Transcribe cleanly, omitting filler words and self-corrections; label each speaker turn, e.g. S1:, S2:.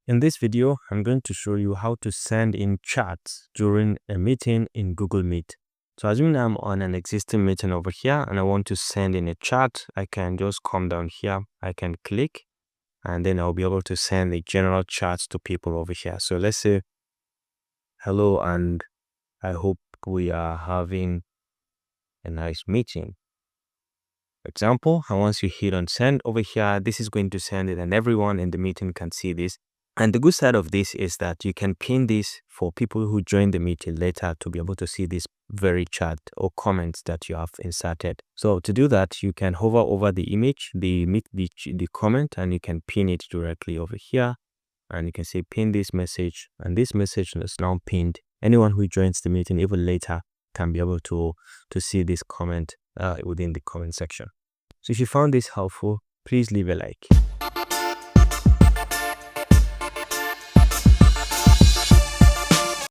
S1: In this video, I'm going to show you how to send in chats during a meeting in Google Meet. So assuming I'm on an existing meeting over here and I want to send in a chat, I can just come down here, I can click, and then I'll be able to send the general chats to people over here. So let's say, hello, and I hope we are having a nice meeting. For example, and once you hit on send over here, this is going to send it and everyone in the meeting can see this. And the good side of this is that you can pin this for people who join the meeting later to be able to see this very chat or comments that you have inserted. So to do that, you can hover over the image, the comment, and you can pin it directly over here. And you can say pin this message, and this message is now pinned. Anyone who joins the meeting even later can be able to see this comment within the comment section. So if you found this helpful, please leave a like.